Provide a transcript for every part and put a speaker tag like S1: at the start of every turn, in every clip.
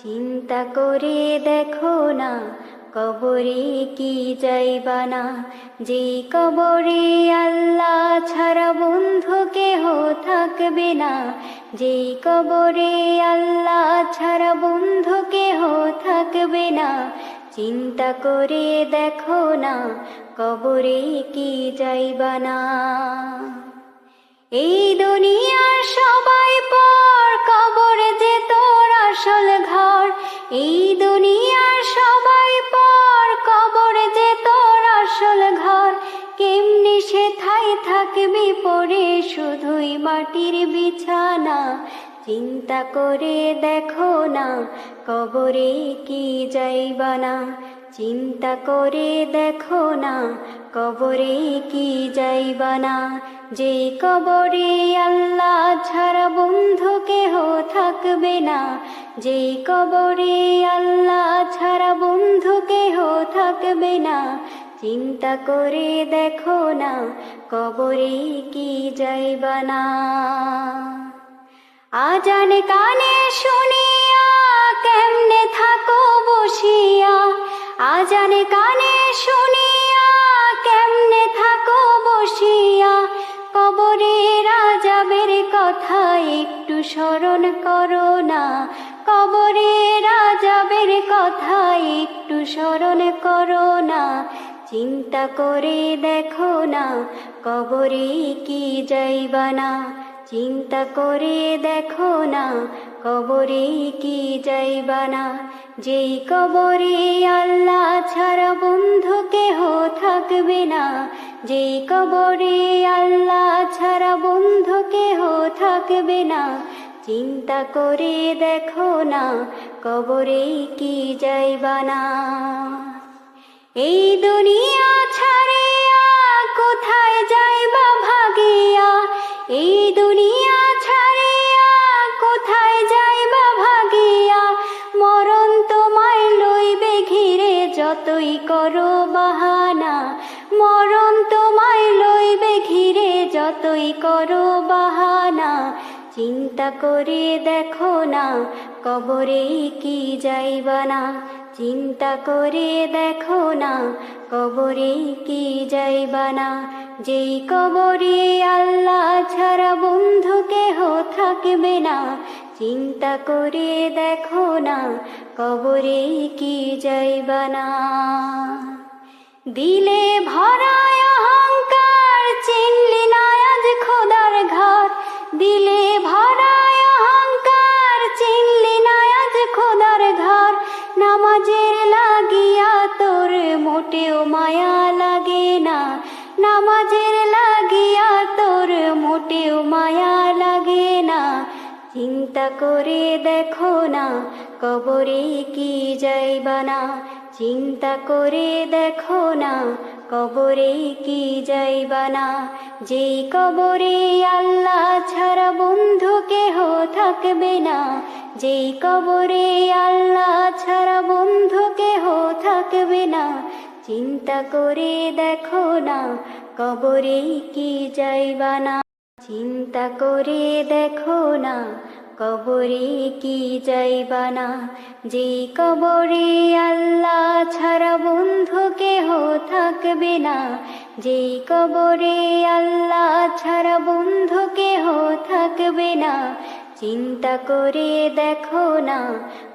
S1: চিন্তা করে দেখো না কবরে কি যাইবা না, যেই কবরে আল্লাহ ছাড়া বন্ধু কেহ থাকবে না, যেই কবরে আল্লাহ ছাড়া বন্ধু কেহ থাকবে না। চিন্তা করে দেখো না কবরে কি যাইবা না। এই দুনিয়ার সবাই পর, কবর যে তোর আসল ঘর। এই দুনিয়ার সবাই পর, কবর যে তোর আসল ঘর। কেমনি সেথায় থাকবি পড়ে শুধুই মাটির বিছানা। চিন্তা করে দেখো না কবরে কি যাইবা না, চিন্তা করে দেখো না কবরে কি যাইবা না। যেই কবরে আল্লাহ ছাড়া বন্ধু কেহ থাকবে না, যেই কবরে আল্লাহ ছাড়া বন্ধু কেহ থাকবে না। চিন্তা করে দেখো না কবরে কি যাইবা না। আজান কানে শুনিয়া কেমনে থাকো বসিয়া, আজান কানে শুনিয়া কেমনে থাকো বসিয়া। কবরের আযাবের কথা একটু স্মরণ করো না, কবরের আযাবের কথা একটু স্মরণ করো না। চিন্তা করে দেখো না কবরে কি যাইবা না, চিন্তা করে দেখো না কবরে কি যাইবা না। যেই কবরে আল্লাহ ছাড়া বন্ধু কেহ থাকবে না, যেই কবরে আল্লাহ ছাড়া বন্ধু কেহ থাকবে না। চিন্তা করে দেখো না কবরে কি যাইবা না। এই দুনিয়া ছাড়িয়া কোথায় যাইবা ভাগিয়া, এই দুনিয়া ছাড়িয়া কোথায় যাইবা ভাগিয়া। মরণ তোমায় লইবে ঘিরে যতই করো বাহানা, মরণ তোমায় লইবে ঘিরে যতই করো বাহানা। চিন্তা করে দেখো না কবরে কি যাইবা না, চিন্তা করে দেখো না কবরে কি যাইবা না। যেই কবরে আল্লাহ ছাড়া বন্ধু কেহ থাকবে না। চিন্তা করে দেখো না কবরে কি যাইবা না। দিলে ভরায় অহংকার চিনলি না আজ খোদার ঘর, দিলে ভরায় অহংকার চিনলি না আজ খোদার ঘর। নামাজের লাগিয়া তোর মোটেও মায়া লাগে না, নামাজের লাগিয়া তোর মোটেও মায়া লাগে না। চিন্তা করে দেখো না কবরে কি যাইবা না, চিন্তা করে দেখো না কবরে কি যাইবা না। যেই কবরে আল্লাহ ছাড়া বন্ধু কেহ থাকবে না, যেই কবরে আল্লাহ ছাড়া বন্ধু কেহ থাকবে না। চিন্তা করে দেখো না কবরে কি যাইবা না, চিন্তা করে দেখো না কবরে কি যাইবা না। যেই কবরে আল্লাহ ছাড়া বন্ধু কেহ থাকবে না, যেই কবরে আল্লাহ ছাড়া বন্ধু কেহ থাকবে না। চিন্তা করে দেখো না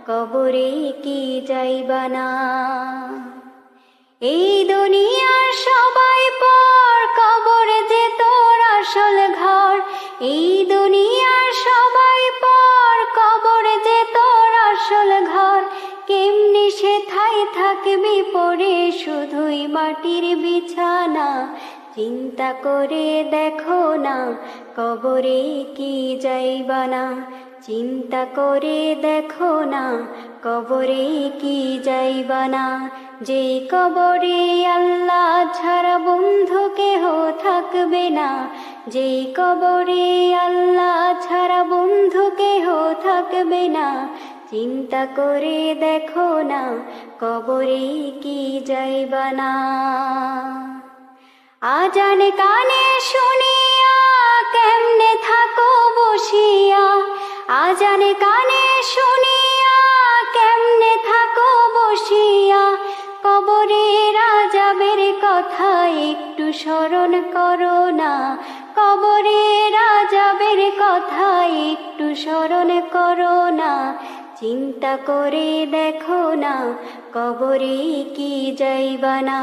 S1: কবরে কি যাইবা না। এই দুনিয়ার সবাই পর, কবর যে তোর আসল ঘর। এই দুনিয়ার সবাই পর, কবর যে তোর আসল ঘর। কেমনি সেথায় থাকবি পড়ে শুধুই মাটির বিছানা। চিন্তা করে দেখো না কবরে কি যাইবা না, চিন্তা করে দেখো না কবরে কি যাইবা না। যেই কবরে আল্লাহ ছাড়া বন্ধু কেহ থাকবে না, যেই কবরে আল্লাহ ছাড়া বন্ধু কেহ থাকবে না। চিন্তা করে দেখো না কবরে কি যাইবা না। আজান কানে শুনিয়া কেমনে থাকো বসিয়া, আজান কানে শুনিয়া স্মরণ করো না, কবরের আযাবের কথা একটু স্মরণ করো না, চিন্তা করে দেখো না, কবরে কি যাইবা না,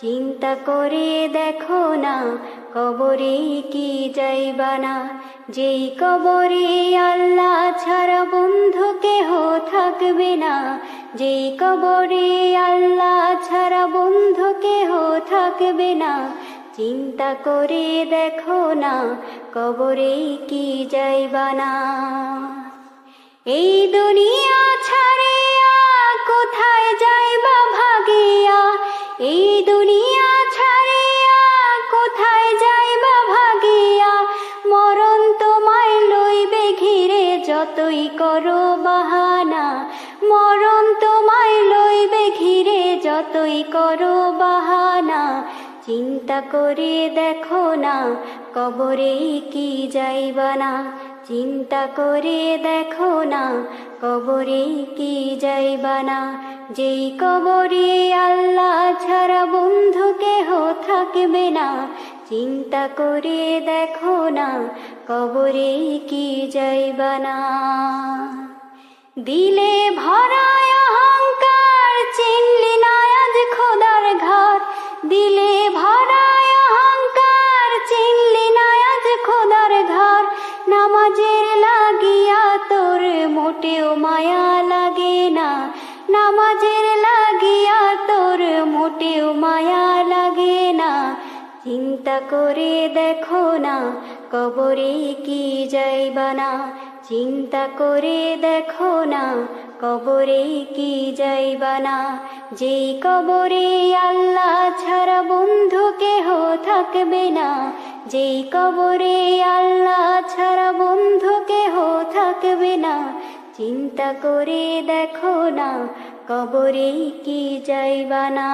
S1: চিন্তা করে দেখো না, কবরে কি যাইবা না। যেই কবরে আল্লাহ ছাড়া বন্ধু কেহ থাকবে না, যেই কবরে আল্লাহ ছাড়া বন্ধু কেহ থাকবে না, চিন্তা করে দেখো না, কবরে কি যাইবা না। এই দুনিয়া ছাড়িয়া কোথায় যাইবা ভাগিয়া, এই দুনিয়া ছাড়িয়া কোথায় যাইবা ভাগিয়া, মরণ তোমায় লইবে ঘিরে যতই করো বাহানা, মরণ তোমায় লইবে ঘিরে যতই করো বাহানা, চিন্তা করে দেখো না, কবরে কি যাইবা না, চিন্তা করে দেখো না, কবরে কি যাইবা না। যেই কবরে আল্লাহ ছাড়া বন্ধু কেহ থাকবে না, চিন্তা করে দেখো না, কবরে কি যাইবা না। দিলে ভরায় অহংকার চিনলি না আজ খোদার ঘর, দিলে ভরায় অহংকার চিনলি না আজ খোদার ঘর, নামাজের লাগিয়া তোর মোটেও মায়া লাগে না, নামাজের লাগিয়া তোর মোটেও মায়া লাগে না, চিন্তা করে দেখো না, কবরে কি যাইবা না, চিন্তা করে দেখো না, কবরে কি যাইবা না। যেই কবরে আল্লাহ ছাড়া বন্ধু কেহ থাকবে না, যেই কবরে আল্লাহ ছাড়া বন্ধু কেহ থাকবে না, চিন্তা করে দেখো না, কবরে কি যাইবা না।